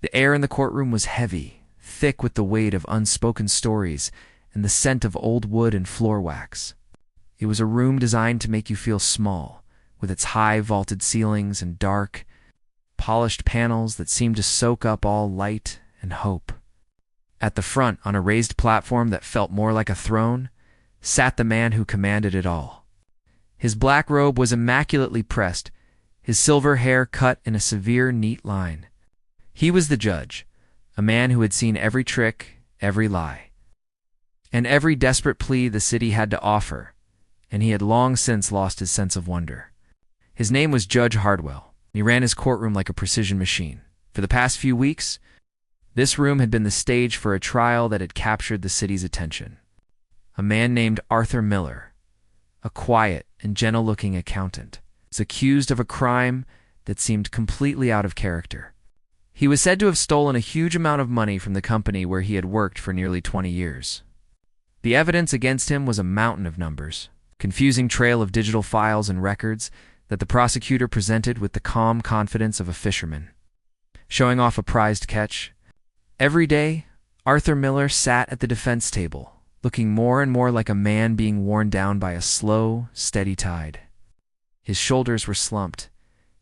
The air in the courtroom was heavy, thick with the weight of unspoken stories and the scent of old wood and floor wax. It was a room designed to make you feel small, with its high vaulted ceilings and dark, polished panels that seemed to soak up all light and hope. At the front, on a raised platform that felt more like a throne, sat the man who commanded it all. His black robe was immaculately pressed, his silver hair cut in a severe, neat line. He was the judge, a man who had seen every trick, every lie, and every desperate plea the city had to offer, and he had long since lost his sense of wonder. His name was Judge Hardwell. He ran his courtroom like a precision machine. For the past few weeks, this room had been the stage for a trial that had captured the city's attention. A man named Arthur Miller, a quiet and gentle-looking accountant, was accused of a crime that seemed completely out of character. He was said to have stolen a huge amount of money from the company where he had worked for nearly 20 years. The evidence against him was a mountain of numbers, confusing trail of digital files and records that the prosecutor presented with the calm confidence of a fisherman, showing off a prized catch. Every day, Arthur Miller sat at the defense table, looking more and more like a man being worn down by a slow, steady tide. His shoulders were slumped,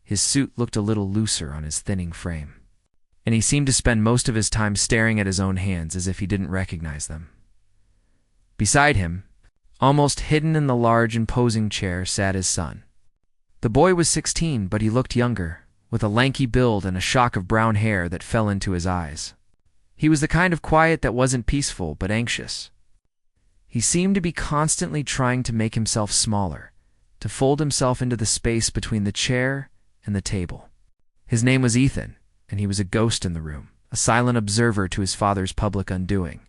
his suit looked a little looser on his thinning frame, and he seemed to spend most of his time staring at his own hands as if he didn't recognize them. Beside him, almost hidden in the large, imposing chair, sat his son. The boy was 16, but he looked younger, with a lanky build and a shock of brown hair that fell into his eyes. He was the kind of quiet that wasn't peaceful, but anxious. He seemed to be constantly trying to make himself smaller, to fold himself into the space between the chair and the table. His name was Ethan, and he was a ghost in the room, a silent observer to his father's public undoing.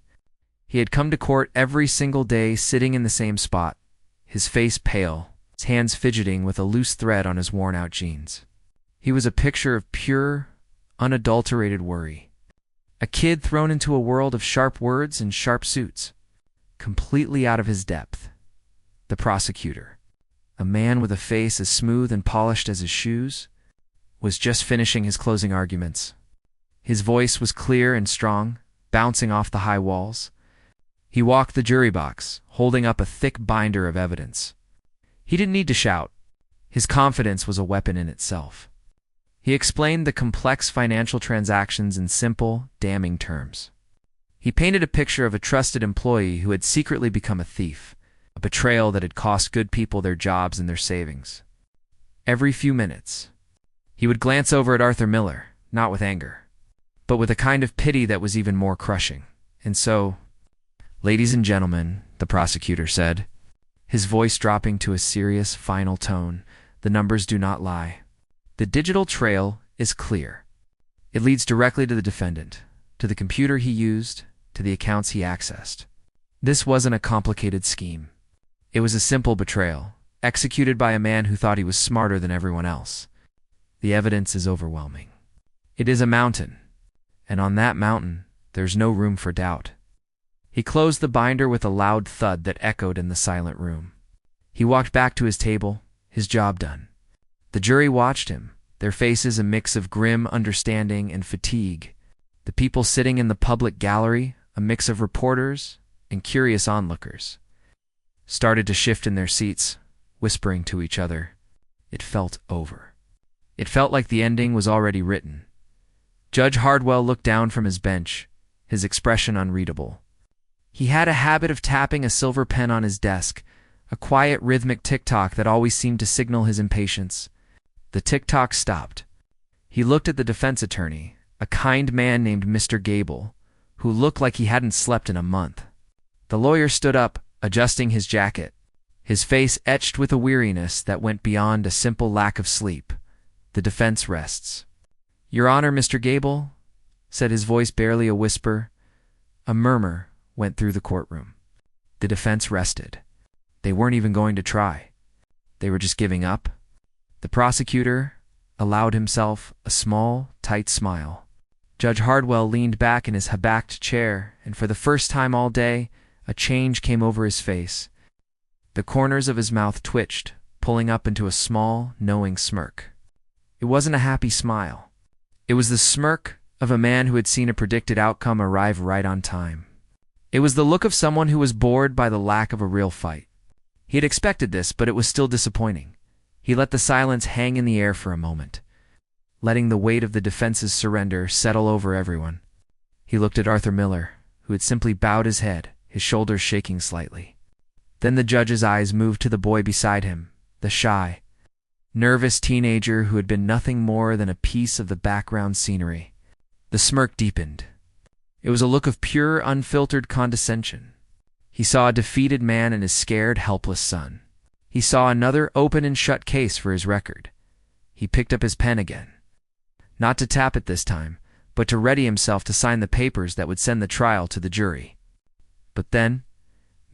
He had come to court every single day, sitting in the same spot, his face pale, his hands fidgeting with a loose thread on his worn-out jeans. He was a picture of pure, unadulterated worry. A kid thrown into a world of sharp words and sharp suits, completely out of his depth. The prosecutor, a man with a face as smooth and polished as his shoes, was just finishing his closing arguments. His voice was clear and strong, bouncing off the high walls. He walked the jury box, holding up a thick binder of evidence. He didn't need to shout. His confidence was a weapon in itself. He explained the complex financial transactions in simple, damning terms. He painted a picture of a trusted employee who had secretly become a thief, a betrayal that had cost good people their jobs and their savings. Every few minutes, he would glance over at Arthur Miller, not with anger, but with a kind of pity that was even more crushing. And so, "Ladies and gentlemen," the prosecutor said, his voice dropping to a serious, final tone, "the numbers do not lie. The digital trail is clear. It leads directly to the defendant, to the computer he used, to the accounts he accessed. This wasn't a complicated scheme. It was a simple betrayal, executed by a man who thought he was smarter than everyone else. The evidence is overwhelming. It is a mountain, and on that mountain, there's no room for doubt." He closed the binder with a loud thud that echoed in the silent room. He walked back to his table, his job done. The jury watched him, their faces a mix of grim understanding and fatigue. The people sitting in the public gallery, a mix of reporters and curious onlookers, started to shift in their seats, whispering to each other. It felt over. It felt like the ending was already written. Judge Hardwell looked down from his bench, his expression unreadable. He had a habit of tapping a silver pen on his desk, a quiet rhythmic tick-tock that always seemed to signal his impatience. The tick-tock stopped. He looked at the defense attorney, a kind man named Mr. Gable, who looked like he hadn't slept in a month. The lawyer stood up, adjusting his jacket, his face etched with a weariness that went beyond a simple lack of sleep. "The defense rests." "Your Honor, Mr. Gable," said his voice barely a whisper. A murmur went through the courtroom. The defense rested. They weren't even going to try. They were just giving up. The prosecutor allowed himself a small, tight smile. Judge Hardwell leaned back in his backed chair, and for the first time all day, a change came over his face. The corners of his mouth twitched, pulling up into a small, knowing smirk. It wasn't a happy smile. It was the smirk of a man who had seen a predicted outcome arrive right on time. It was the look of someone who was bored by the lack of a real fight. He had expected this, but it was still disappointing. He let the silence hang in the air for a moment, letting the weight of the defense's surrender settle over everyone. He looked at Arthur Miller, who had simply bowed his head, his shoulders shaking slightly. Then the judge's eyes moved to the boy beside him, the shy, nervous teenager who had been nothing more than a piece of the background scenery. The smirk deepened. It was a look of pure, unfiltered condescension. He saw a defeated man and his scared, helpless son. He saw another open and shut case for his record. He picked up his pen again. Not to tap it this time, but to ready himself to sign the papers that would send the trial to the jury. But then,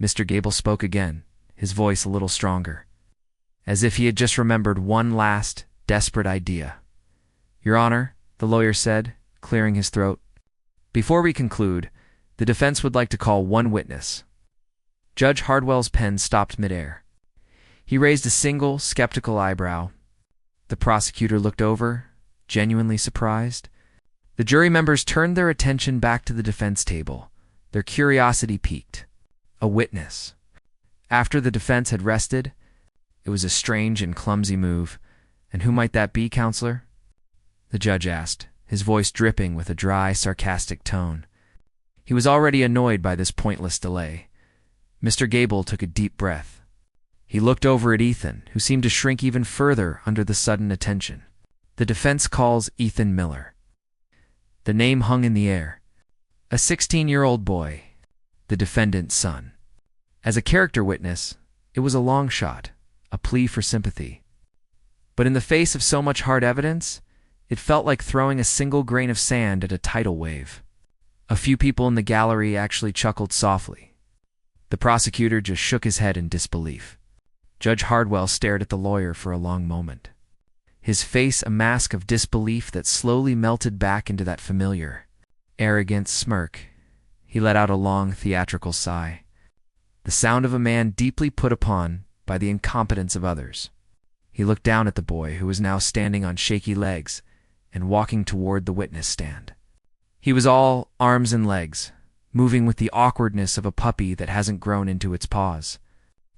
Mr. Gable spoke again, his voice a little stronger, as if he had just remembered one last, desperate idea. "Your Honor," the lawyer said, clearing his throat, "before we conclude, the defense would like to call one witness." Judge Hardwell's pen stopped midair. He raised a single, skeptical eyebrow. The prosecutor looked over, genuinely surprised. The jury members turned their attention back to the defense table, their curiosity piqued. A witness. After the defense had rested, it was a strange and clumsy move. "And who might that be, counselor?" the judge asked, his voice dripping with a dry, sarcastic tone. He was already annoyed by this pointless delay. Mr. Gable took a deep breath. He looked over at Ethan, who seemed to shrink even further under the sudden attention. "The defense calls Ethan Miller." The name hung in the air. A 16-year-old boy, the defendant's son. As a character witness, it was a long shot, a plea for sympathy. But in the face of so much hard evidence, it felt like throwing a single grain of sand at a tidal wave. A few people in the gallery actually chuckled softly. The prosecutor just shook his head in disbelief. Judge Hardwell stared at the lawyer for a long moment, his face a mask of disbelief that slowly melted back into that familiar, arrogant smirk. He let out a long, theatrical sigh, the sound of a man deeply put upon by the incompetence of others. He looked down at the boy, who was now standing on shaky legs and walking toward the witness stand. He was all arms and legs, moving with the awkwardness of a puppy that hasn't grown into its paws.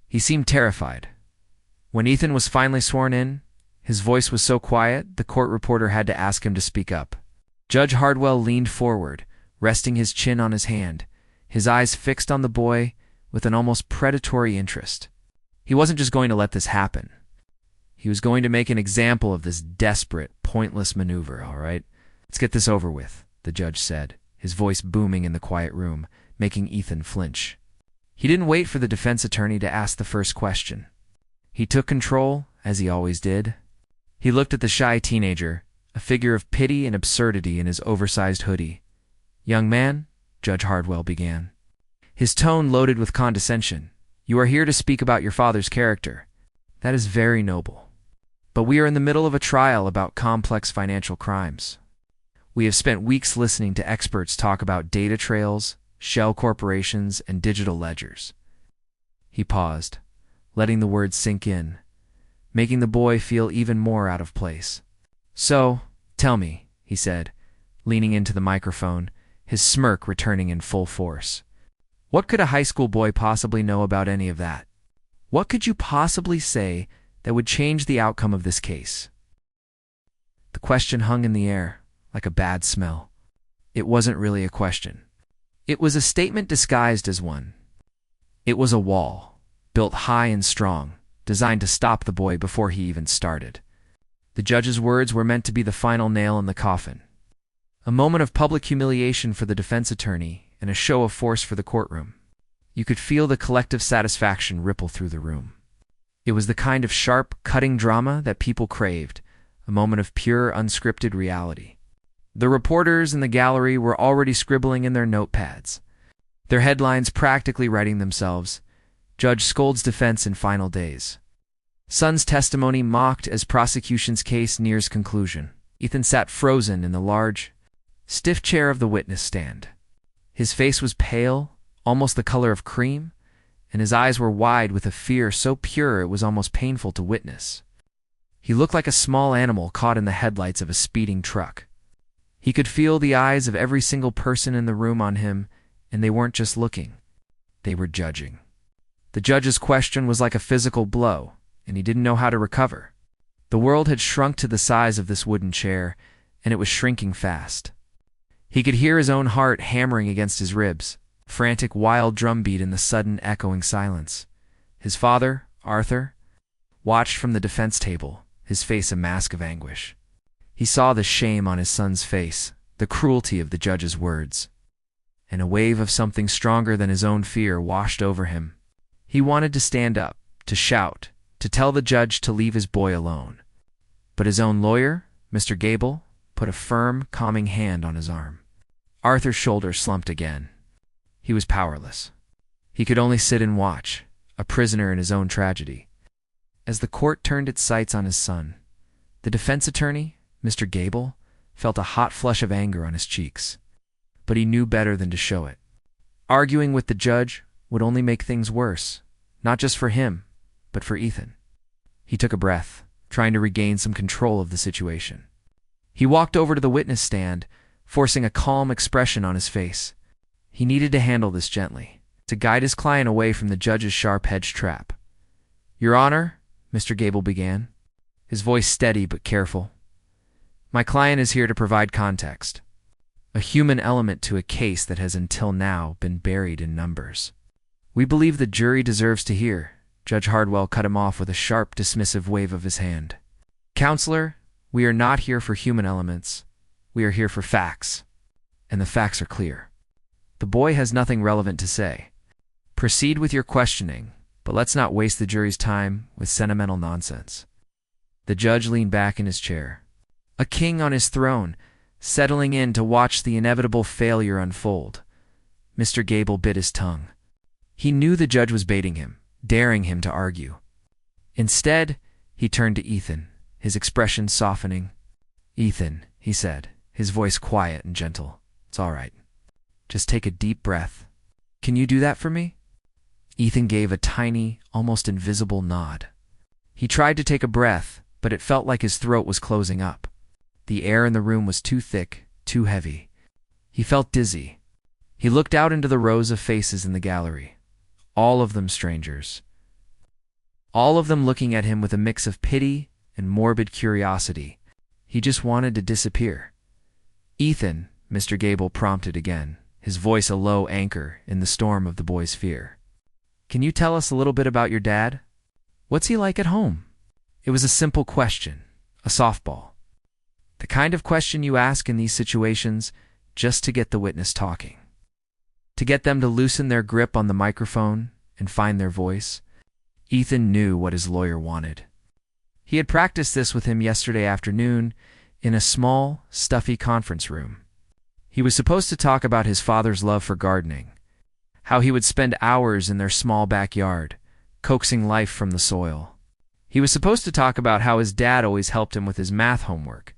He seemed terrified. When Ethan was finally sworn in, his voice was so quiet the court reporter had to ask him to speak up. Judge Hardwell leaned forward, resting his chin on his hand, his eyes fixed on the boy with an almost predatory interest. He wasn't just going to let this happen. He was going to make an example of this desperate, pointless maneuver, all right? "Let's get this over with," the judge said, his voice booming in the quiet room, making Ethan flinch. He didn't wait for the defense attorney to ask the first question. He took control, as he always did. He looked at the shy teenager, a figure of pity and absurdity in his oversized hoodie. "Young man," Judge Hardwell began, his tone loaded with condescension, "you are here to speak about your father's character. That is very noble. But we are in the middle of a trial about complex financial crimes. We have spent weeks listening to experts talk about data trails, shell corporations, and digital ledgers." He paused, letting the words sink in, making the boy feel even more out of place. "So, tell me," he said, leaning into the microphone, his smirk returning in full force. "What could a high school boy possibly know about any of that? What could you possibly say that would change the outcome of this case?" The question hung in the air, like a bad smell. It wasn't really a question. It was a statement disguised as one. It was a wall, built high and strong, designed to stop the boy before he even started. The judge's words were meant to be the final nail in the coffin. A moment of public humiliation for the defense attorney and a show of force for the courtroom. You could feel the collective satisfaction ripple through the room. It was the kind of sharp, cutting drama that people craved, a moment of pure, unscripted reality. The reporters in the gallery were already scribbling in their notepads, their headlines practically writing themselves. Judge Skold's defense in final days. Son's testimony mocked as prosecution's case nears conclusion. Ethan sat frozen in the large, stiff chair of the witness stand. His face was pale, almost the color of cream, and his eyes were wide with a fear so pure it was almost painful to witness. He looked like a small animal caught in the headlights of a speeding truck. He could feel the eyes of every single person in the room on him, and they weren't just looking. They were judging. The judge's question was like a physical blow, and he didn't know how to recover. The world had shrunk to the size of this wooden chair, and it was shrinking fast. He could hear his own heart hammering against his ribs, frantic wild drumbeat in the sudden echoing silence. His father, Arthur, watched from the defense table, his face a mask of anguish. He saw the shame on his son's face, the cruelty of the judge's words, and a wave of something stronger than his own fear washed over him. He wanted to stand up, to shout, to tell the judge to leave his boy alone. But his own lawyer, Mr. Gable, put a firm, calming hand on his arm. Arthur's shoulders slumped again. He was powerless. He could only sit and watch, a prisoner in his own tragedy. As the court turned its sights on his son, the defense attorney, Mr. Gable, felt a hot flush of anger on his cheeks. But he knew better than to show it. Arguing with the judge would only make things worse, not just for him, but for Ethan. He took a breath, trying to regain some control of the situation. He walked over to the witness stand, forcing a calm expression on his face. He needed to handle this gently, to guide his client away from the judge's sharp-edged trap. "Your Honor," Mr. Gable began, his voice steady but careful, "my client is here to provide context, a human element to a case that has until now been buried in numbers. We believe the jury deserves to hear." Judge Hardwell cut him off with a sharp, dismissive wave of his hand. "Counselor, we are not here for human elements. We are here for facts. And the facts are clear. The boy has nothing relevant to say. Proceed with your questioning, but let's not waste the jury's time with sentimental nonsense." The judge leaned back in his chair, a king on his throne, settling in to watch the inevitable failure unfold. Mr. Gable bit his tongue. He knew the judge was baiting him, daring him to argue. Instead, he turned to Ethan, his expression softening. "Ethan," he said, his voice quiet and gentle, "it's all right. Just take a deep breath. Can you do that for me?" Ethan gave a tiny, almost invisible nod. He tried to take a breath, but it felt like his throat was closing up. The air in the room was too thick, too heavy. He felt dizzy. He looked out into the rows of faces in the gallery, all of them strangers. All of them looking at him with a mix of pity and morbid curiosity. He just wanted to disappear. "Ethan," Mr. Gable prompted again, his voice a low anchor in the storm of the boy's fear. "Can you tell us a little bit about your dad? What's he like at home?" It was a simple question, a softball. The kind of question you ask in these situations just to get the witness talking, to get them to loosen their grip on the microphone and find their voice. Ethan knew what his lawyer wanted. He had practiced this with him yesterday afternoon in a small, stuffy conference room. He was supposed to talk about his father's love for gardening, how he would spend hours in their small backyard, coaxing life from the soil. He was supposed to talk about how his dad always helped him with his math homework,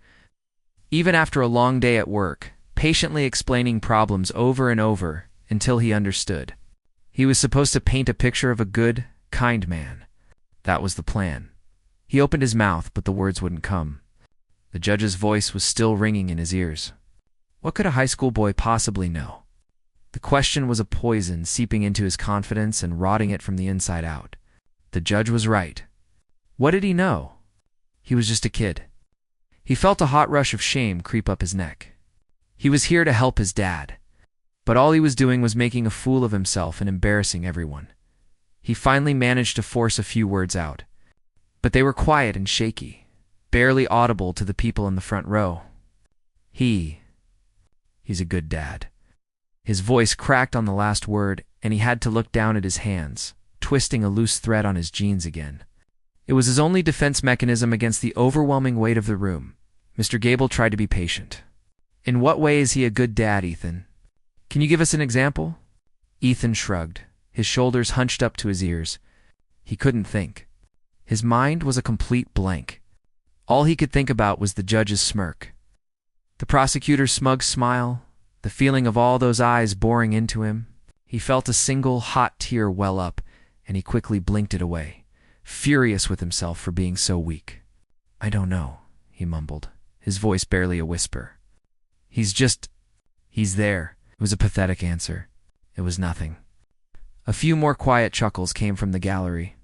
even after a long day at work, patiently explaining problems over and over until he understood. He was supposed to paint a picture of a good, kind man. That was the plan. He opened his mouth, but the words wouldn't come. The judge's voice was still ringing in his ears. What could a high school boy possibly know? The question was a poison seeping into his confidence and rotting it from the inside out. The judge was right. What did he know? He was just a kid. He felt a hot rush of shame creep up his neck. He was here to help his dad, but all he was doing was making a fool of himself and embarrassing everyone. He finally managed to force a few words out, but they were quiet and shaky, barely audible to the people in the front row. He's a good dad. His voice cracked on the last word, and he had to look down at his hands, twisting a loose thread on his jeans again. It was his only defense mechanism against the overwhelming weight of the room. Mr. Gable tried to be patient. In what way is he a good dad, Ethan? Can you give us an example? Ethan shrugged, his shoulders hunched up to his ears. He couldn't think. His mind was a complete blank. All he could think about was the judge's smirk, the prosecutor's smug smile, the feeling of all those eyes boring into him. He felt a single hot tear well up, and he quickly blinked it away, furious with himself for being so weak. "I don't know," he mumbled, his voice barely a whisper. He's there. It was a pathetic answer. It was nothing. A few more quiet chuckles came from the gallery.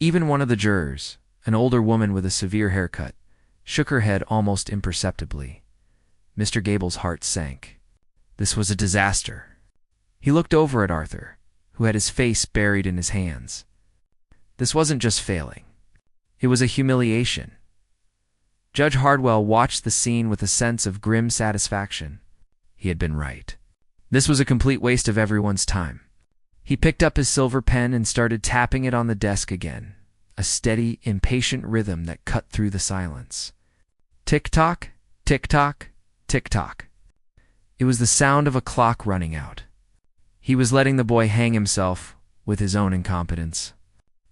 Even one of the jurors, an older woman with a severe haircut, shook her head almost imperceptibly. Mr. Gable's heart sank. This was a disaster. He looked over at Arthur, who had his face buried in his hands. This wasn't just failing. It was a humiliation. Judge Hardwell watched the scene with a sense of grim satisfaction. He had been right. This was a complete waste of everyone's time. He picked up his silver pen and started tapping it on the desk again, a steady, impatient rhythm that cut through the silence. Tick-tock, tick-tock, tick-tock. It was the sound of a clock running out. He was letting the boy hang himself with his own incompetence,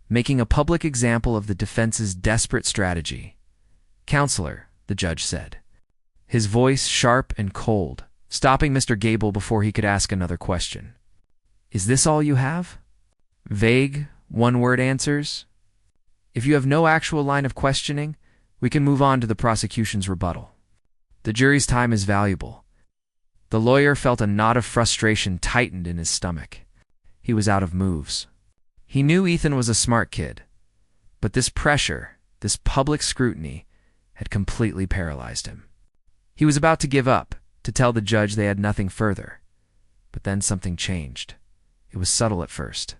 making a public example of the defense's desperate strategy. "Counselor," the judge said, his voice sharp and cold, stopping Mr. Gable before he could ask another question. "Is this all you have? Vague, one-word answers? If you have no actual line of questioning, we can move on to the prosecution's rebuttal. The jury's time is valuable." The lawyer felt a knot of frustration tightened in his stomach. He was out of moves. He knew Ethan was a smart kid, but this pressure, this public scrutiny, had completely paralyzed him. He was about to give up, to tell the judge they had nothing further. But then something changed. It was subtle at first.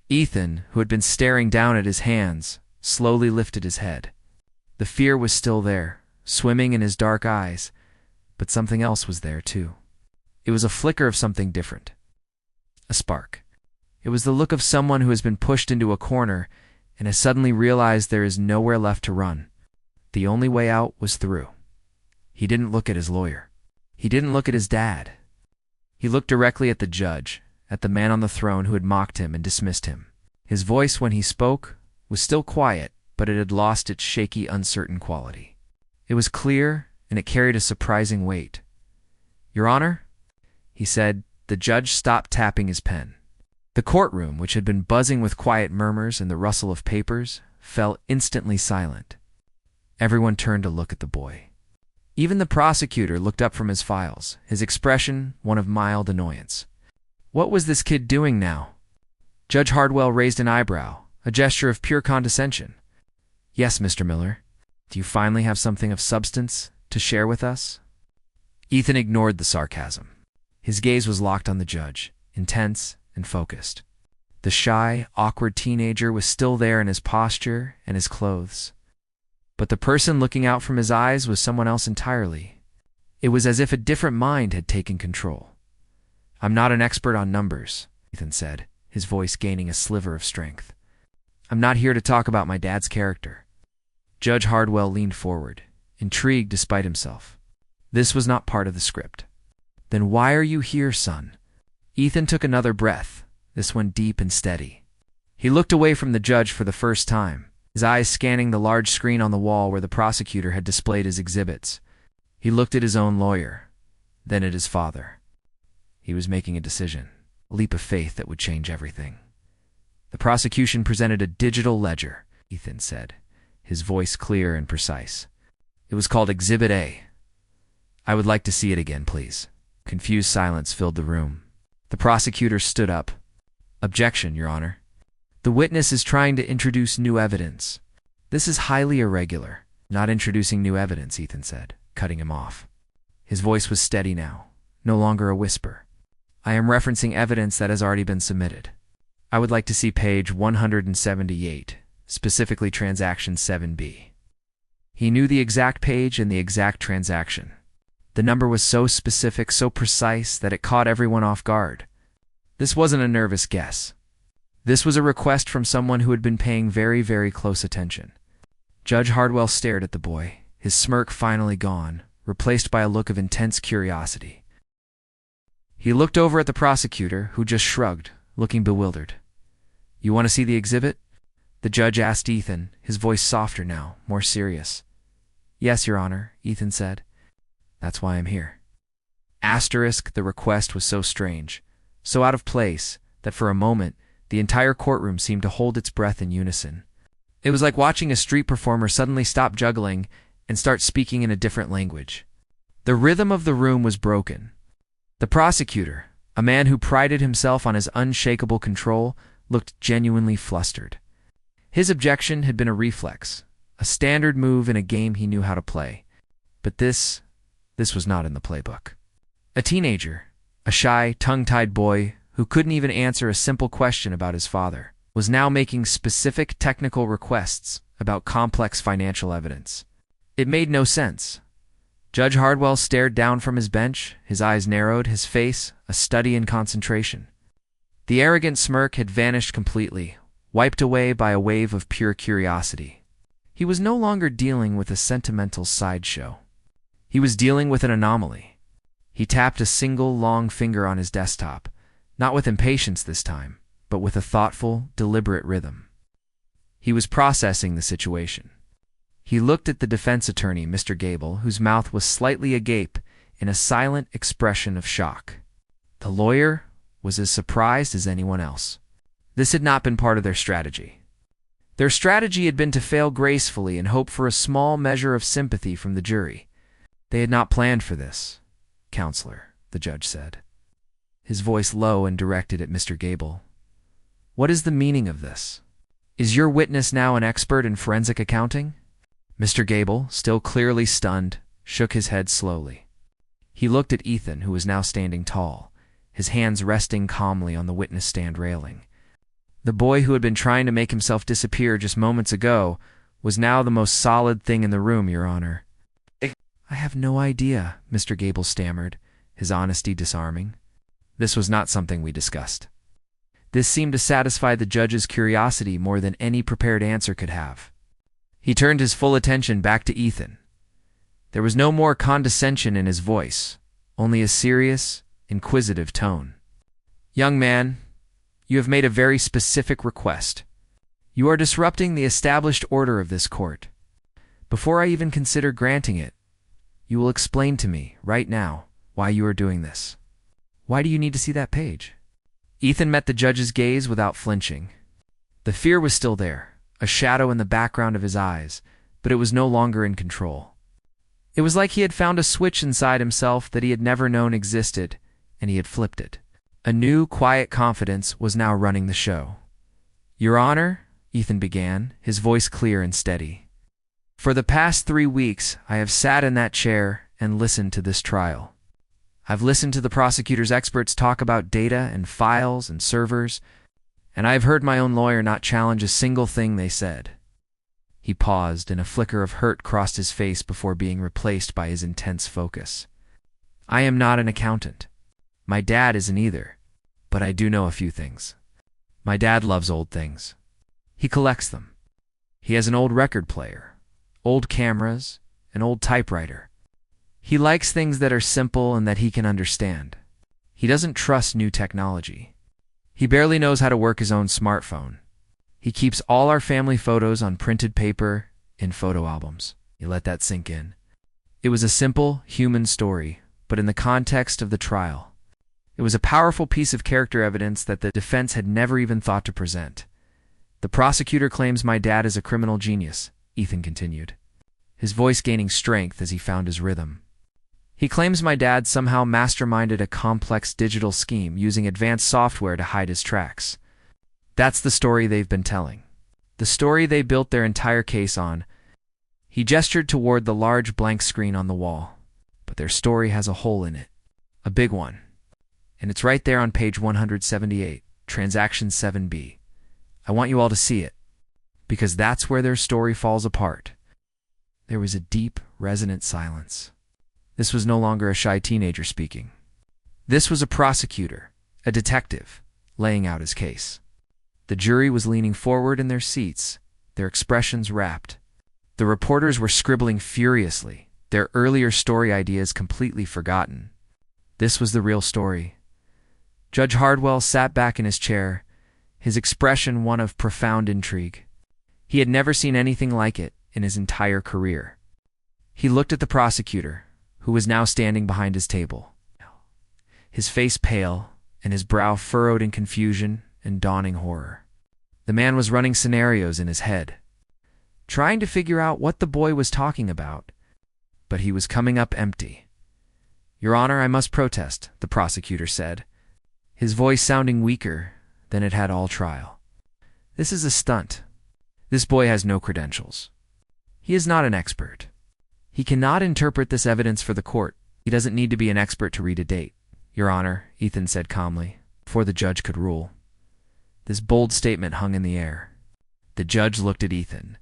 Ethan, who had been staring down at his hands, slowly lifted his head. The fear was still there, swimming in his dark eyes, but something else was there too. It was a flicker of something different. A spark. It was the look of someone who has been pushed into a corner and has suddenly realized there is nowhere left to run. The only way out was through. He didn't look at his lawyer. He didn't look at his dad. He looked directly at the judge, at the man on the throne who had mocked him and dismissed him. His voice, when he spoke, was still quiet, but it had lost its shaky, uncertain quality. It was clear, and it carried a surprising weight. "Your Honor," he said. The judge stopped tapping his pen. The courtroom, which had been buzzing with quiet murmurs and the rustle of papers, fell instantly silent. Everyone turned to look at the boy. Even the prosecutor looked up from his files, his expression one of mild annoyance. What was this kid doing now? Judge Hardwell raised an eyebrow, a gesture of pure condescension. "Yes, Mr. Miller. Do you finally have something of substance to share with us?" Ethan ignored the sarcasm. His gaze was locked on the judge, intense and focused. The shy, awkward teenager was still there in his posture and his clothes. But the person looking out from his eyes was someone else entirely. It was as if a different mind had taken control. "I'm not an expert on numbers," Ethan said, his voice gaining a sliver of strength. "I'm not here to talk about my dad's character." Judge Hardwell leaned forward, intrigued despite himself. This was not part of the script. "Then why are you here, son?" Ethan took another breath, this one deep and steady. He looked away from the judge for the first time, his eyes scanning the large screen on the wall where the prosecutor had displayed his exhibits. He looked at his own lawyer, then at his father. He was making a decision, a leap of faith that would change everything. "The prosecution presented a digital ledger," Ethan said, his voice clear and precise. "It was called Exhibit A. I would like to see it again, please." Confused silence filled the room. The prosecutor stood up. "Objection, Your Honor. The witness is trying to introduce new evidence." "This is highly irregular." "Not introducing new evidence," Ethan said, cutting him off. His voice was steady now, no longer a whisper. "I am referencing evidence that has already been submitted. I would like to see page 178, specifically transaction 7B. He knew the exact page and the exact transaction. The number was so specific, so precise, that it caught everyone off guard. This wasn't a nervous guess. This was a request from someone who had been paying very, very close attention. Judge Hardwell stared at the boy, his smirk finally gone, replaced by a look of intense curiosity. He looked over at the prosecutor, who just shrugged, looking bewildered. "You want to see the exhibit?" The judge asked Ethan, his voice softer now, more serious. "Yes, Your Honor," Ethan said. "That's why I'm here." The request was so strange, so out of place, that for a moment, the entire courtroom seemed to hold its breath in unison. It was like watching a street performer suddenly stop juggling and start speaking in a different language. The rhythm of the room was broken. The prosecutor, a man who prided himself on his unshakable control, looked genuinely flustered. His objection had been a reflex, a standard move in a game he knew how to play. But this was not in the playbook. A teenager, a shy, tongue-tied boy who couldn't even answer a simple question about his father, was now making specific technical requests about complex financial evidence. It made no sense. Judge Hardwell stared down from his bench, his eyes narrowed, his face a study in concentration. The arrogant smirk had vanished completely, wiped away by a wave of pure curiosity. He was no longer dealing with a sentimental sideshow. He was dealing with an anomaly. He tapped a single long finger on his desktop, not with impatience this time, but with a thoughtful, deliberate rhythm. He was processing the situation. He looked at the defense attorney, Mr. Gable, whose mouth was slightly agape in a silent expression of shock. The lawyer was as surprised as anyone else. This had not been part of their strategy. Their strategy had been to fail gracefully and hope for a small measure of sympathy from the jury. They had not planned for this, Counselor, the judge said, his voice low and directed at Mr. Gable. What is the meaning of this? Is your witness now an expert in forensic accounting? Mr. Gable, still clearly stunned, shook his head slowly. He looked at Ethan, who was now standing tall, his hands resting calmly on the witness stand railing. The boy who had been trying to make himself disappear just moments ago was now the most solid thing in the room, Your Honor. I have no idea, Mr. Gable stammered, his honesty disarming. This was not something we discussed. This seemed to satisfy the judge's curiosity more than any prepared answer could have. He turned his full attention back to Ethan. There was no more condescension in his voice, only a serious, inquisitive tone. Young man, you have made a very specific request. You are disrupting the established order of this court. Before I even consider granting it, you will explain to me, right now, why you are doing this. Why do you need to see that page? Ethan met the judge's gaze without flinching. The fear was still there, a shadow in the background of his eyes, but it was no longer in control. It was like he had found a switch inside himself that he had never known existed, and he had flipped it. A new, quiet confidence was now running the show. Your Honor, Ethan began, his voice clear and steady. For the past 3 weeks, I have sat in that chair and listened to this trial. I've listened to the prosecutor's experts talk about data and files and servers, and I've heard my own lawyer not challenge a single thing they said. He paused, and a flicker of hurt crossed his face before being replaced by his intense focus. I am not an accountant. My dad isn't either, but I do know a few things. My dad loves old things. He collects them. He has an old record player, old cameras, an old typewriter. He likes things that are simple and that he can understand. He doesn't trust new technology. He barely knows how to work his own smartphone. He keeps all our family photos on printed paper in photo albums. You let that sink in. It was a simple, human story, but in the context of the trial, it was a powerful piece of character evidence that the defense had never even thought to present. The prosecutor claims my dad is a criminal genius, Ethan continued, his voice gaining strength as he found his rhythm. He claims my dad somehow masterminded a complex digital scheme using advanced software to hide his tracks. That's the story they've been telling. The story they built their entire case on. He gestured toward the large blank screen on the wall. But their story has a hole in it. A big one. And it's right there on page 178, Transaction 7B. I want you all to see it, because that's where their story falls apart. There was a deep, resonant silence. This was no longer a shy teenager speaking. This was a prosecutor, a detective, laying out his case. The jury was leaning forward in their seats, their expressions rapt. The reporters were scribbling furiously, their earlier story ideas completely forgotten. This was the real story. Judge Hardwell sat back in his chair, his expression one of profound intrigue. He had never seen anything like it in his entire career. He looked at the prosecutor, who was now standing behind his table, his face pale and his brow furrowed in confusion and dawning horror. The man was running scenarios in his head, trying to figure out what the boy was talking about, but he was coming up empty. "Your Honor, I must protest," the prosecutor said, his voice sounding weaker than it had all trial. "This is a stunt. This boy has no credentials. He is not an expert. He cannot interpret this evidence for the court. He doesn't need to be an expert to read a date." "Your Honor," Ethan said calmly, before the judge could rule. This bold statement hung in the air. The judge looked at Ethan,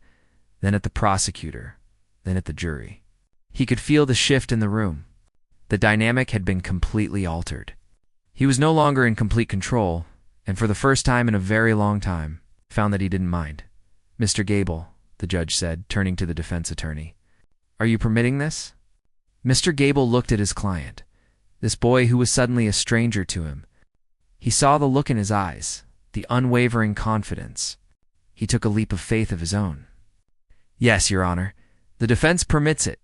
then at the prosecutor, then at the jury. He could feel the shift in the room. The dynamic had been completely altered. He was no longer in complete control, and for the first time in a very long time, found that he didn't mind. "Mr. Gable," the judge said, turning to the defense attorney, "are you permitting this?" Mr. Gable looked at his client, this boy who was suddenly a stranger to him. He saw the look in his eyes, the unwavering confidence. He took a leap of faith of his own. "Yes, Your Honor. The defense permits it."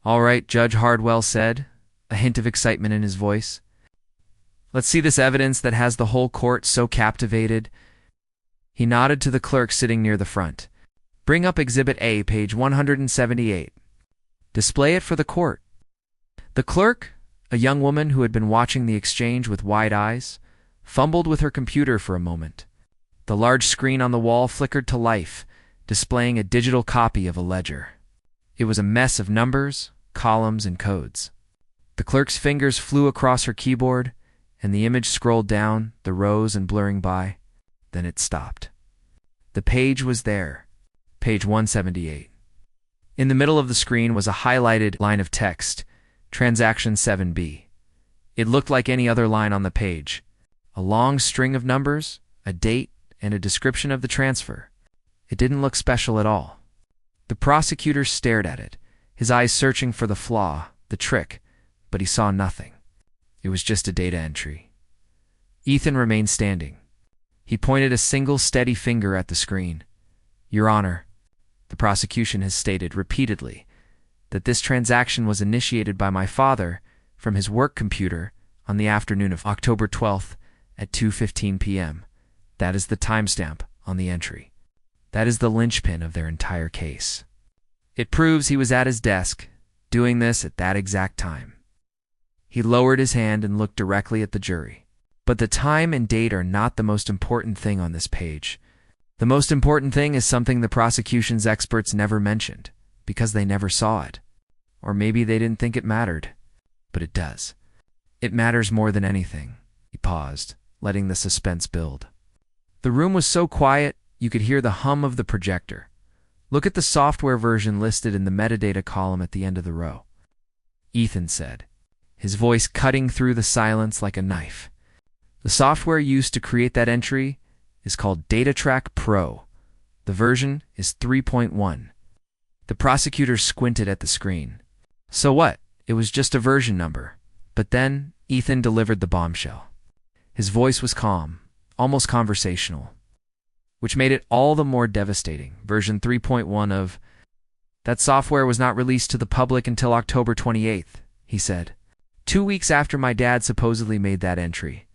"All right," Judge Hardwell said, a hint of excitement in his voice. "Let's see this evidence that has the whole court so captivated." He nodded to the clerk sitting near the front. "Bring up Exhibit A, page 178. Display it for the court." The clerk, a young woman who had been watching the exchange with wide eyes, fumbled with her computer for a moment. The large screen on the wall flickered to life, displaying a digital copy of a ledger. It was a mess of numbers, columns, and codes. The clerk's fingers flew across her keyboard, and the image scrolled down, the rows and blurring by. Then it stopped. The page was there, page 178. In the middle of the screen was a highlighted line of text, Transaction 7B. It looked like any other line on the page. A long string of numbers, a date, and a description of the transfer. It didn't look special at all. The prosecutor stared at it, his eyes searching for the flaw, the trick, but he saw nothing. It was just a data entry. Ethan remained standing. He pointed a single steady finger at the screen. "Your Honor, the prosecution has stated repeatedly that this transaction was initiated by my father from his work computer on the afternoon of October 12th at 2:15 p.m. That is the timestamp on the entry. That is the linchpin of their entire case. It proves he was at his desk, doing this at that exact time." He lowered his hand and looked directly at the jury. "But the time and date are not the most important thing on this page. The most important thing is something the prosecution's experts never mentioned, because they never saw it. Or maybe they didn't think it mattered. But it does. It matters more than anything." He paused, letting the suspense build. The room was so quiet, you could hear the hum of the projector. "Look at the software version listed in the metadata column at the end of the row," Ethan said, his voice cutting through the silence like a knife. "The software used to create that entry is called DataTrack Pro. The version is 3.1. The prosecutor squinted at the screen. "So what? It was just a version number." But then Ethan delivered the bombshell. His voice was calm, almost conversational, which made it all the more devastating. "Version 3.1 of that software was not released to the public until October 28th, he said. 2 weeks after my dad supposedly made that entry.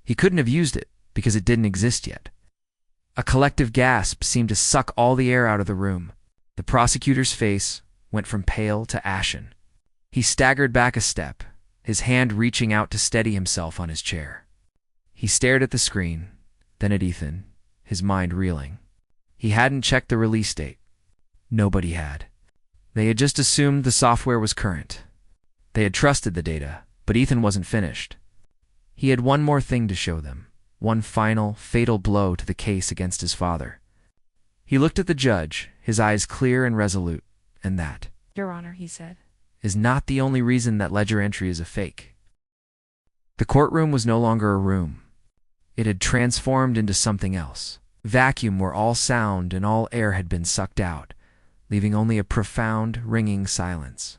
He couldn't have used it because it didn't exist yet." A collective gasp seemed to suck all the air out of the room. The prosecutor's face went from pale to ashen. He staggered back a step, his hand reaching out to steady himself on his chair. He stared at the screen, then at Ethan, his mind reeling. He hadn't checked the release date. Nobody had. They had just assumed the software was current. They had trusted the data, but Ethan wasn't finished. He had one more thing to show them, one final, fatal blow to the case against his father. He looked at the judge, his eyes clear and resolute, and that, "Your Honor," he said, "is not the only reason that ledger entry is a fake." The courtroom was no longer a room. It had transformed into something else. Vacuum where all sound and all air had been sucked out, leaving only a profound, ringing silence.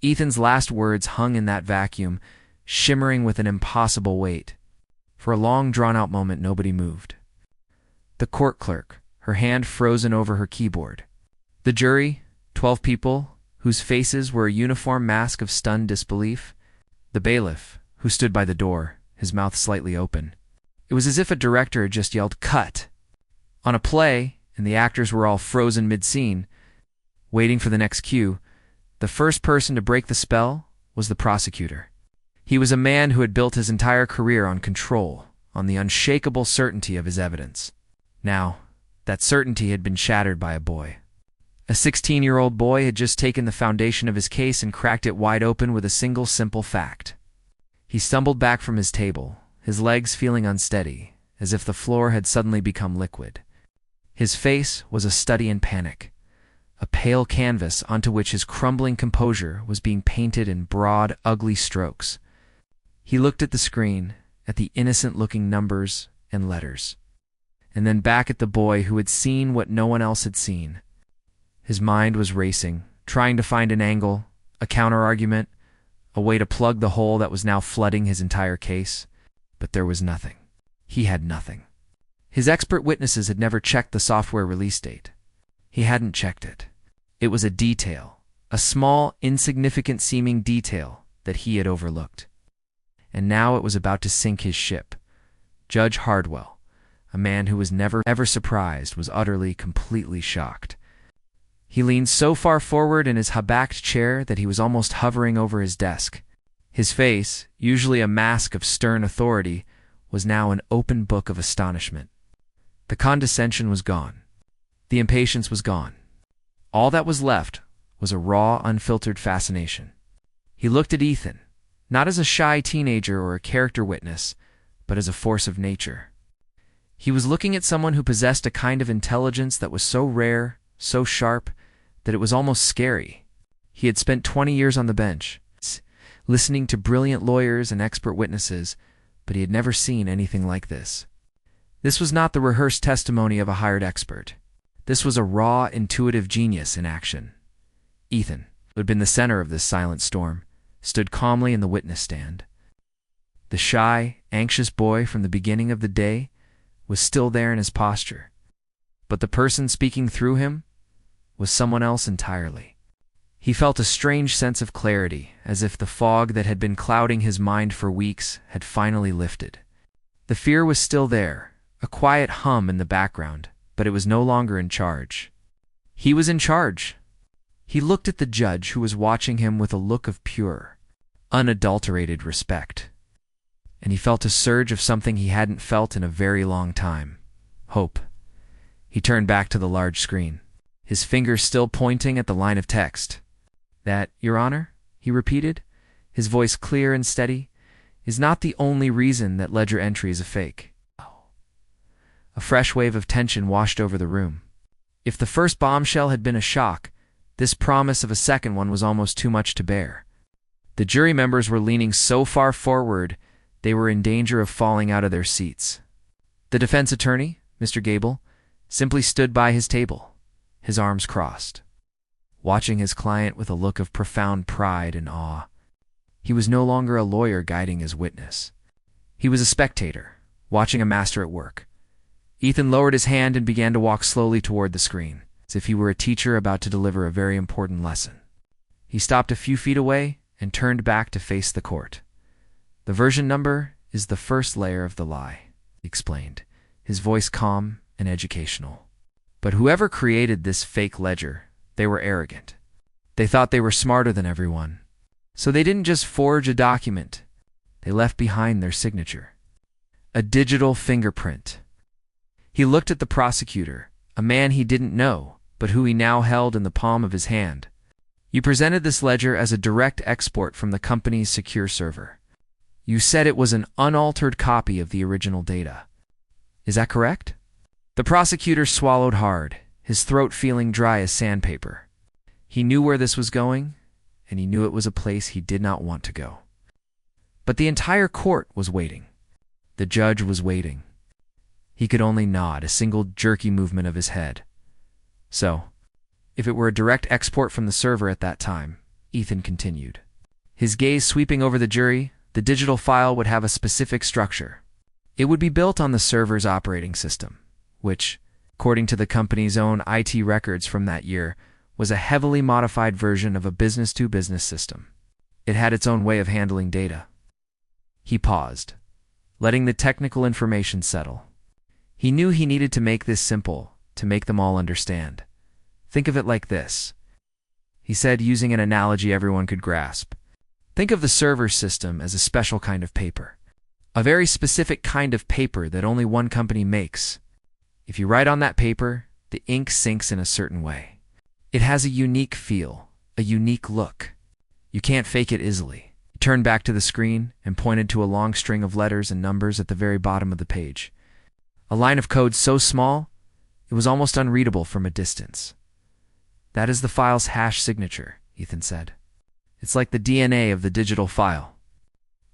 Ethan's last words hung in that vacuum, shimmering with an impossible weight. For a long, drawn-out moment, nobody moved. The court clerk, her hand frozen over her keyboard. The jury, 12 people, whose faces were a uniform mask of stunned disbelief. The bailiff, who stood by the door, his mouth slightly open. It was as if a director had just yelled, "Cut!" On a play, and the actors were all frozen mid-scene, waiting for the next cue. The first person to break the spell was the prosecutor. He was a man who had built his entire career on control, on the unshakable certainty of his evidence. Now, that certainty had been shattered by a boy. A 16-year-old boy had just taken the foundation of his case and cracked it wide open with a single simple fact. He stumbled back from his table, his legs feeling unsteady, as if the floor had suddenly become liquid. His face was a study in panic, a pale canvas onto which his crumbling composure was being painted in broad, ugly strokes. He looked at the screen, at the innocent-looking numbers and letters, and then back at the boy who had seen what no one else had seen. His mind was racing, trying to find an angle, a counter-argument, a way to plug the hole that was now flooding his entire case. But there was nothing. He had nothing. His expert witnesses had never checked the software release date. He hadn't checked it. It was a detail, a small, insignificant-seeming detail that he had overlooked. And now it was about to sink his ship. Judge Hardwell, a man who was never ever surprised, was utterly, completely shocked. He leaned so far forward in his high-backed chair that he was almost hovering over his desk. His face, usually a mask of stern authority, was now an open book of astonishment. The condescension was gone. The impatience was gone. All that was left was a raw, unfiltered fascination. He looked at Ethan, not as a shy teenager or a character witness, but as a force of nature. He was looking at someone who possessed a kind of intelligence that was so rare, so sharp, that it was almost scary. He had spent 20 years on the bench, listening to brilliant lawyers and expert witnesses, but he had never seen anything like this. This was not the rehearsed testimony of a hired expert. This was a raw, intuitive genius in action. Ethan, who had been the center of this silent storm, stood calmly in the witness stand. The shy, anxious boy from the beginning of the day was still there in his posture, but the person speaking through him was someone else entirely. He felt a strange sense of clarity, as if the fog that had been clouding his mind for weeks had finally lifted. The fear was still there, a quiet hum in the background, but it was no longer in charge. He was in charge. He looked at the judge, who was watching him with a look of pure, unadulterated respect. And he felt a surge of something he hadn't felt in a very long time: hope. He turned back to the large screen, his fingers still pointing at the line of text. "That, Your Honor," he repeated, his voice clear and steady, "is not the only reason that ledger entry is a fake." A fresh wave of tension washed over the room. If the first bombshell had been a shock, this promise of a second one was almost too much to bear. The jury members were leaning so far forward they were in danger of falling out of their seats. The defense attorney, Mr. Gable, simply stood by his table, his arms crossed, watching his client with a look of profound pride and awe. He was no longer a lawyer guiding his witness. He was a spectator, watching a master at work. Ethan lowered his hand and began to walk slowly toward the screen, as if he were a teacher about to deliver a very important lesson. He stopped a few feet away and turned back to face the court. "The version number is the first layer of the lie," he explained, his voice calm and educational. "But whoever created this fake ledger, they were arrogant. They thought they were smarter than everyone. So they didn't just forge a document. They left behind their signature. A digital fingerprint." He looked at the prosecutor, a man he didn't know, but who he now held in the palm of his hand. "You presented this ledger as a direct export from the company's secure server. You said it was an unaltered copy of the original data. Is that correct?" The prosecutor swallowed hard, his throat feeling dry as sandpaper. He knew where this was going, and he knew it was a place he did not want to go. But the entire court was waiting. The judge was waiting. He could only nod, a single jerky movement of his head. "So, if it were a direct export from the server at that time," Ethan continued, his gaze sweeping over the jury, "the digital file would have a specific structure. It would be built on the server's operating system, which, according to the company's own IT records from that year, was a heavily modified version of a business-to-business system. It had its own way of handling data." He paused, letting the technical information settle. He knew he needed to make this simple, to make them all understand. "Think of it like this," he said, using an analogy everyone could grasp. Think of the server system as a special kind of paper. A very specific kind of paper that only one company makes. If you write on that paper, the ink sinks in a certain way. It has a unique feel, a unique look. You can't fake it easily. He turned back to the screen and pointed to a long string of letters and numbers at the very bottom of the page. A line of code so small, it was almost unreadable from a distance. That is the file's hash signature, Ethan said. It's like the DNA of the digital file.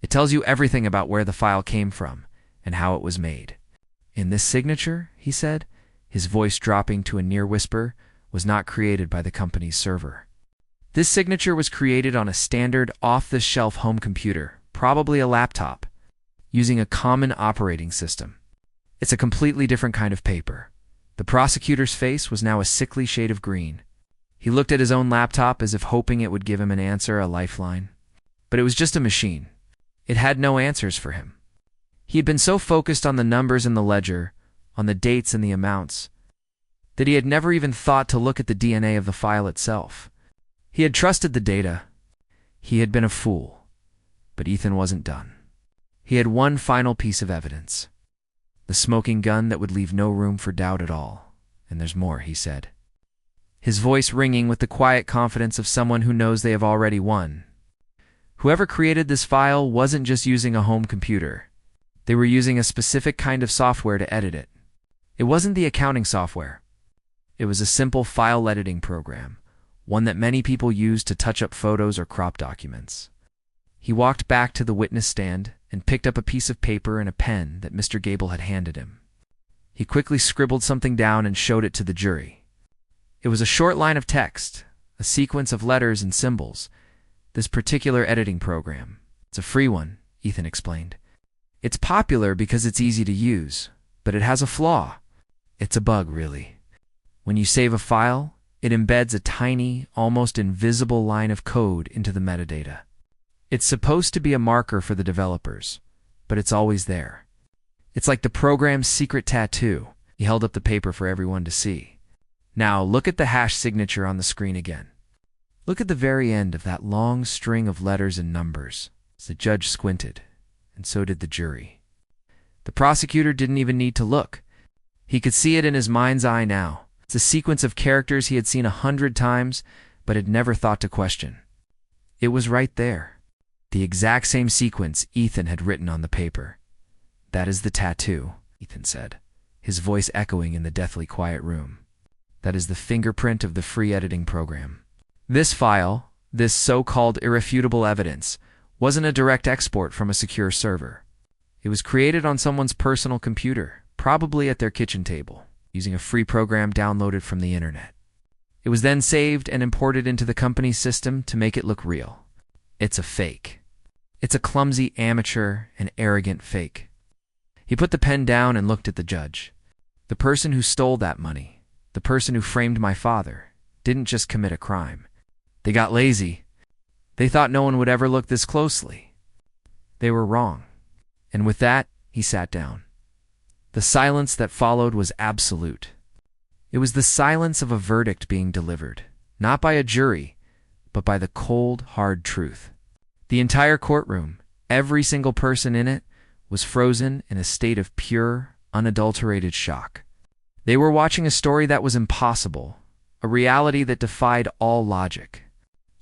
It tells you everything about where the file came from and how it was made. And this signature, he said, his voice dropping to a near whisper, was not created by the company's server. This signature was created on a standard off-the-shelf home computer, probably a laptop, using a common operating system. It's a completely different kind of paper. The prosecutor's face was now a sickly shade of green. He looked at his own laptop as if hoping it would give him an answer, a lifeline. But it was just a machine. It had no answers for him. He had been so focused on the numbers in the ledger, on the dates and the amounts, that he had never even thought to look at the DNA of the file itself. He had trusted the data. He had been a fool. But Ethan wasn't done. He had one final piece of evidence. The smoking gun that would leave no room for doubt at all. And there's more, he said, his voice ringing with the quiet confidence of someone who knows they have already won. Whoever created this file wasn't just using a home computer. They were using a specific kind of software to edit it. It wasn't the accounting software. It was a simple file editing program, one that many people use to touch up photos or crop documents. He walked back to the witness stand and picked up a piece of paper and a pen that Mr. Gable had handed him. He quickly scribbled something down and showed it to the jury. It was a short line of text, a sequence of letters and symbols. This particular editing program, it's a free one, Ethan explained. It's popular because it's easy to use, but it has a flaw. It's a bug, really. When you save a file, it embeds a tiny, almost invisible line of code into the metadata. It's supposed to be a marker for the developers, but it's always there. It's like the program's secret tattoo. He held up the paper for everyone to see. Now look at the hash signature on the screen again. Look at the very end of that long string of letters and numbers. The judge squinted, and so did the jury. The prosecutor didn't even need to look. He could see it in his mind's eye now. It's a sequence of characters he had seen 100 times, but had never thought to question. It was right there. The exact same sequence Ethan had written on the paper. That is the tattoo, Ethan said, his voice echoing in the deathly quiet room. That is the fingerprint of the free editing program. This file, this so-called irrefutable evidence, wasn't a direct export from a secure server. It was created on someone's personal computer, probably at their kitchen table, using a free program downloaded from the internet. It was then saved and imported into the company's system to make it look real. It's a fake. It's a clumsy, amateur, and arrogant fake. He put the pen down and looked at the judge. The person who stole that money, the person who framed my father, didn't just commit a crime. They got lazy. They thought no one would ever look this closely. They were wrong. And with that, he sat down. The silence that followed was absolute. It was the silence of a verdict being delivered, not by a jury, but by the cold, hard truth. The entire courtroom, every single person in it, was frozen in a state of pure, unadulterated shock. They were watching a story that was impossible, a reality that defied all logic.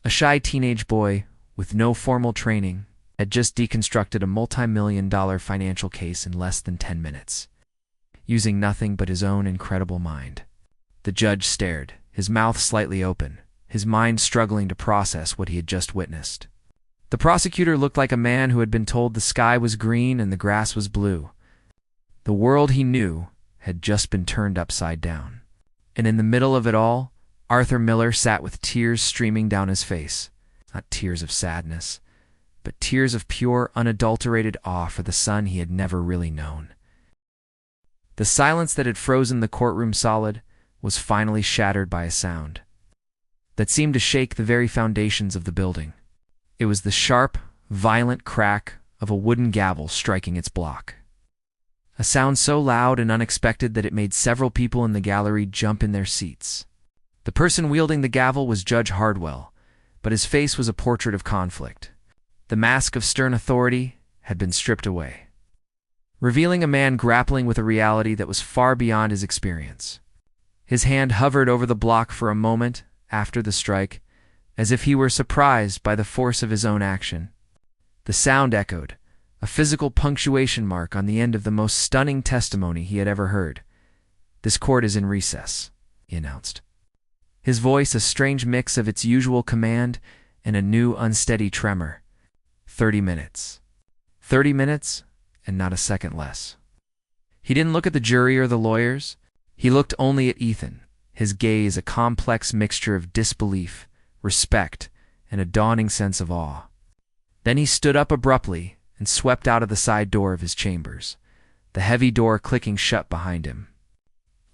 A shy teenage boy, with no formal training, had just deconstructed a multi-million-dollar financial case in less than 10 minutes, using nothing but his own incredible mind. The judge stared, his mouth slightly open, his mind struggling to process what he had just witnessed. The prosecutor looked like a man who had been told the sky was green and the grass was blue. The world he knew had just been turned upside down. And in the middle of it all, Arthur Miller sat with tears streaming down his face. Not tears of sadness, but tears of pure, unadulterated awe for the son he had never really known. The silence that had frozen the courtroom solid was finally shattered by a sound that seemed to shake the very foundations of the building. It was the sharp, violent crack of a wooden gavel striking its block. A sound so loud and unexpected that it made several people in the gallery jump in their seats. The person wielding the gavel was Judge Hardwell, but his face was a portrait of conflict. The mask of stern authority had been stripped away, revealing a man grappling with a reality that was far beyond his experience. His hand hovered over the block for a moment after the strike, as if he were surprised by the force of his own action. The sound echoed, a physical punctuation mark on the end of the most stunning testimony he had ever heard. "This court is in recess," he announced. His voice a strange mix of its usual command and a new unsteady tremor. 30 minutes. 30 minutes, and not a second less. He didn't look at the jury or the lawyers. He looked only at Ethan, his gaze a complex mixture of disbelief, respect, and a dawning sense of awe. Then he stood up abruptly and swept out of the side door of his chambers, the heavy door clicking shut behind him,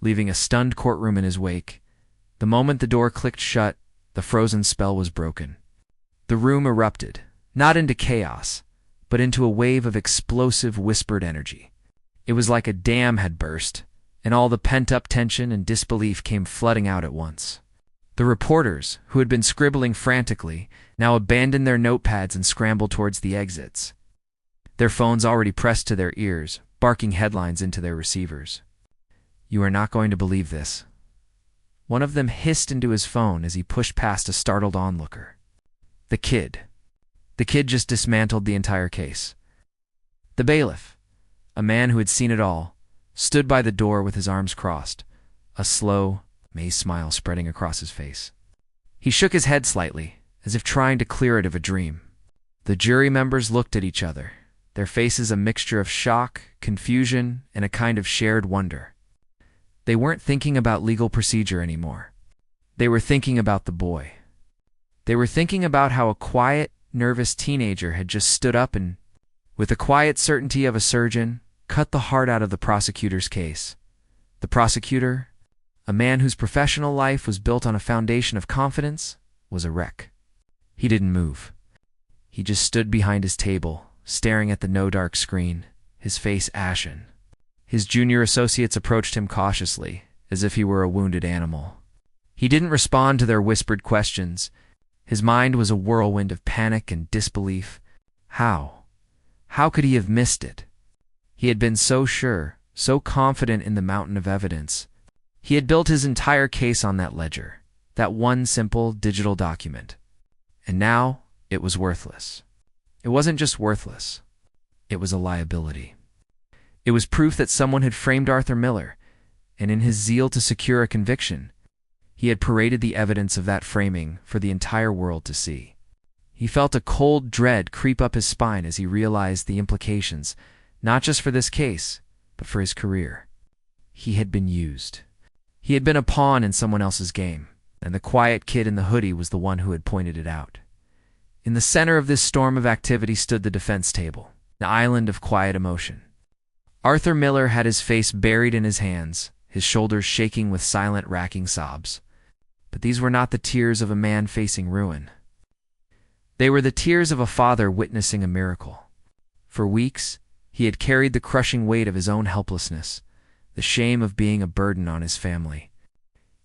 leaving a stunned courtroom in his wake. The moment the door clicked shut, the frozen spell was broken. The room erupted, not into chaos, but into a wave of explosive whispered energy. It was like a dam had burst, and all the pent-up tension and disbelief came flooding out at once. The reporters, who had been scribbling frantically, now abandoned their notepads and scrambled towards the exits, their phones already pressed to their ears, barking headlines into their receivers. "You are not going to believe this," one of them hissed into his phone as he pushed past a startled onlooker. The kid just dismantled the entire case. The bailiff, a man who had seen it all, stood by the door with his arms crossed, a slow, maze smile spreading across his face. He shook his head slightly, as if trying to clear it of a dream. The jury members looked at each other, their faces a mixture of shock, confusion, and a kind of shared wonder. They weren't thinking about legal procedure anymore. They were thinking about the boy. They were thinking about how a quiet, nervous teenager had just stood up and, with the quiet certainty of a surgeon, cut the heart out of the prosecutor's case. The prosecutor, a man whose professional life was built on a foundation of confidence, was a wreck. He didn't move. He just stood behind his table, staring at the no-dark screen, his face ashen. His junior associates approached him cautiously, as if he were a wounded animal. He didn't respond to their whispered questions. His mind was a whirlwind of panic and disbelief. How could he have missed it? He had been so sure, so confident in the mountain of evidence. He had built his entire case on that ledger, that one simple digital document. And now it was worthless. It wasn't just worthless. It was a liability. It was proof that someone had framed Arthur Miller, and in his zeal to secure a conviction, he had paraded the evidence of that framing for the entire world to see. He felt a cold dread creep up his spine as he realized the implications, not just for this case, but for his career. He had been used. He had been a pawn in someone else's game, and the quiet kid in the hoodie was the one who had pointed it out. In the center of this storm of activity stood the defense table, an island of quiet emotion. Arthur Miller had his face buried in his hands, his shoulders shaking with silent, racking sobs. But these were not the tears of a man facing ruin. They were the tears of a father witnessing a miracle. For weeks, he had carried the crushing weight of his own helplessness, the shame of being a burden on his family.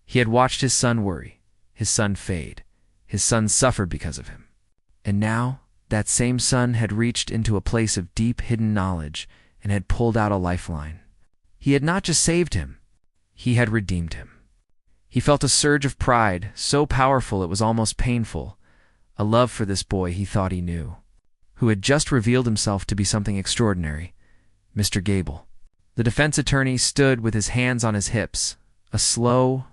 He had watched his son worry, his son fade, his son suffered because of him. And now, that same son had reached into a place of deep hidden knowledge and had pulled out a lifeline. He had not just saved him, he had redeemed him. He felt a surge of pride, so powerful it was almost painful, a love for this boy he thought he knew, who had just revealed himself to be something extraordinary, Mr. Gable. The defense attorney stood with his hands on his hips, a slow,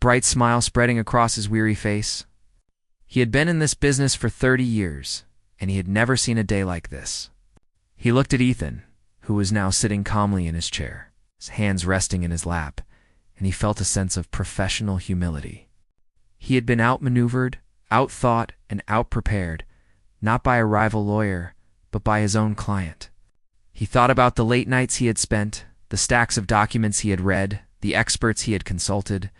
bright smile spreading across his weary face. He had been in this business for 30 years, and he had never seen a day like this. He looked at Ethan, who was now sitting calmly in his chair, his hands resting in his lap, and he felt a sense of professional humility. He had been outmaneuvered, outthought, and outprepared, not by a rival lawyer, but by his own client. He thought about the late nights he had spent, the stacks of documents he had read, the experts he had consulted,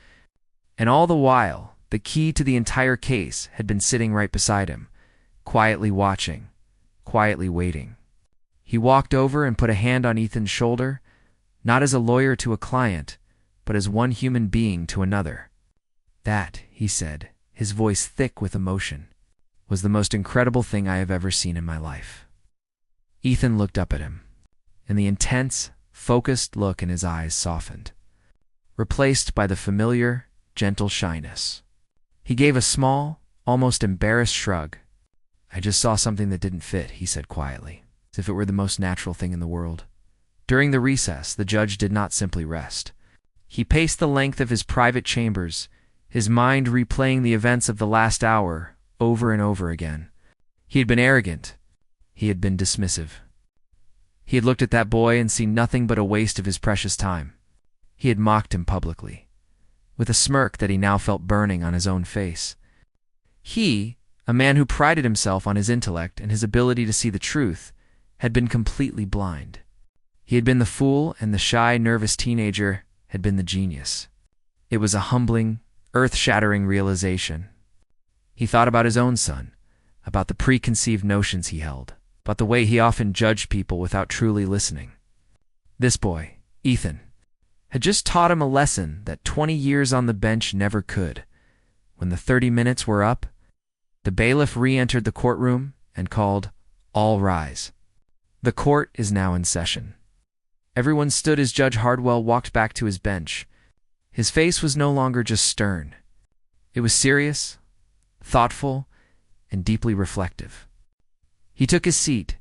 and all the while, the key to the entire case had been sitting right beside him, quietly watching, quietly waiting. He walked over and put a hand on Ethan's shoulder, not as a lawyer to a client, but as one human being to another. "That," he said, his voice thick with emotion, was the most incredible thing I have ever seen in my life." Ethan looked up at him, and the intense, focused look in his eyes softened, replaced by the familiar, gentle shyness. He gave a small, almost embarrassed shrug. "I just saw something that didn't fit," he said quietly, as if it were the most natural thing in the world. During the recess, the judge did not simply rest. He paced the length of his private chambers, his mind replaying the events of the last hour over and over again. He had been arrogant. He had been dismissive. He had looked at that boy and seen nothing but a waste of his precious time. He had mocked him publicly, with a smirk that he now felt burning on his own face. He, a man who prided himself on his intellect and his ability to see the truth, had been completely blind. He had been the fool, and the shy, nervous teenager had been the genius. It was a humbling, earth-shattering realization. He thought about his own son, about the preconceived notions he held, about the way he often judged people without truly listening. This boy, Ethan, had just taught him a lesson that 20 years on the bench never could. When the 30 minutes were up, the bailiff re-entered the courtroom and called, "All rise." The court is now in session. Everyone stood as Judge Hardwell walked back to his bench. His face was no longer just stern. It was serious, thoughtful, and deeply reflective. He took his seat,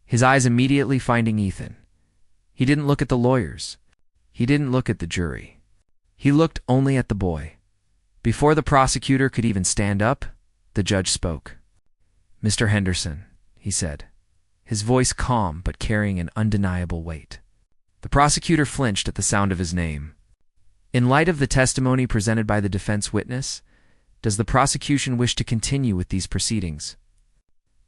his eyes immediately finding Ethan. He didn't look at the lawyers. He didn't look at the jury. He looked only at the boy. Before the prosecutor could even stand up, the judge spoke. "Mr. Henderson," he said, his voice calm but carrying an undeniable weight. The prosecutor flinched at the sound of his name. In light of the testimony presented by the defense witness, does the prosecution wish to continue with these proceedings?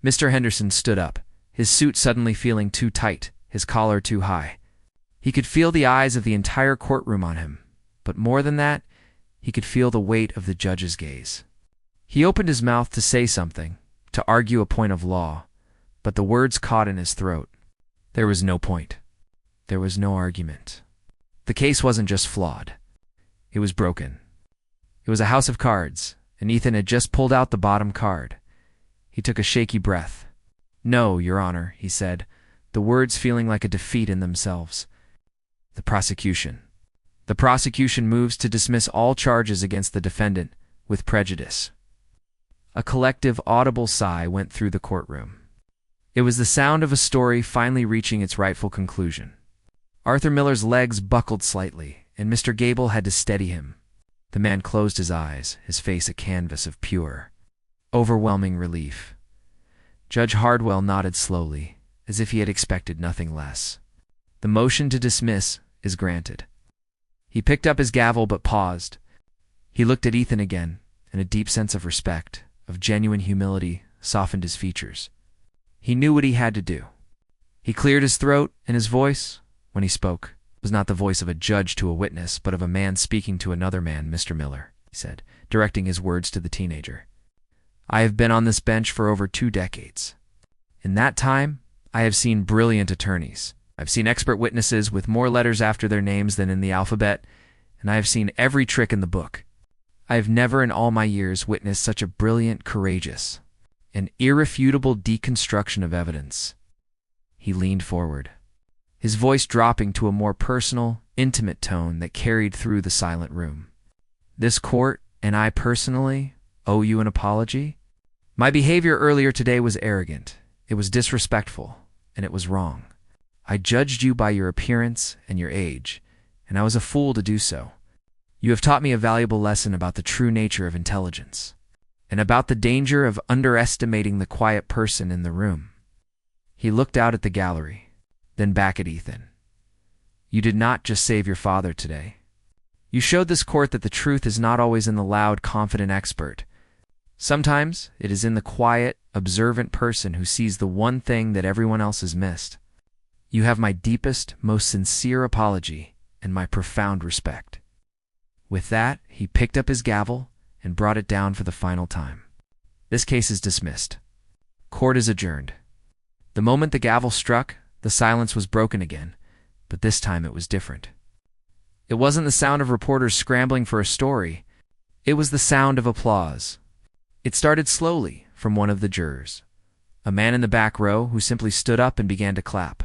Mr. Henderson stood up, his suit suddenly feeling too tight, his collar too high. He could feel the eyes of the entire courtroom on him, but more than that, he could feel the weight of the judge's gaze. He opened his mouth to say something, to argue a point of law, but the words caught in his throat. There was no point. There was no argument. The case wasn't just flawed. It was broken. It was a house of cards, and Ethan had just pulled out the bottom card. He took a shaky breath. "No, Your Honor," he said, the words feeling like a defeat in themselves. The prosecution moves to dismiss all charges against the defendant with prejudice." A collective audible sigh went through the courtroom. It was the sound of a story finally reaching its rightful conclusion. Arthur Miller's legs buckled slightly, and Mr. Gable had to steady him. The man closed his eyes, his face a canvas of pure, overwhelming relief. Judge Hardwell nodded slowly, as if he had expected nothing less. "The motion to dismiss is granted." He picked up his gavel but paused. He looked at Ethan again, and a deep sense of respect, of genuine humility, softened his features. He knew what he had to do. He cleared his throat, and his voice, when he spoke, was not the voice of a judge to a witness, but of a man speaking to another man. "Mr. Miller," he said, directing his words to the teenager, "I have been on this bench for over 2 decades. In that time, I have seen brilliant attorneys. I've seen expert witnesses with more letters after their names than in the alphabet, and I have seen every trick in the book. I have never in all my years witnessed such a brilliant, courageous, and irrefutable deconstruction of evidence." He leaned forward, his voice dropping to a more personal, intimate tone that carried through the silent room. "This court, and I personally, owe you an apology. My behavior earlier today was arrogant, it was disrespectful, and it was wrong. I judged you by your appearance and your age, and I was a fool to do so. You have taught me a valuable lesson about the true nature of intelligence, and about the danger of underestimating the quiet person in the room." He looked out at the gallery, then back at Ethan. "You did not just save your father today. You showed this court that the truth is not always in the loud, confident expert. Sometimes it is in the quiet, observant person who sees the one thing that everyone else has missed. You have my deepest, most sincere apology and my profound respect." With that, he picked up his gavel and brought it down for the final time. "This case is dismissed. Court is adjourned." The moment the gavel struck, the silence was broken again, but this time it was different. It wasn't the sound of reporters scrambling for a story. It was the sound of applause. It started slowly, from one of the jurors, a man in the back row who simply stood up and began to clap.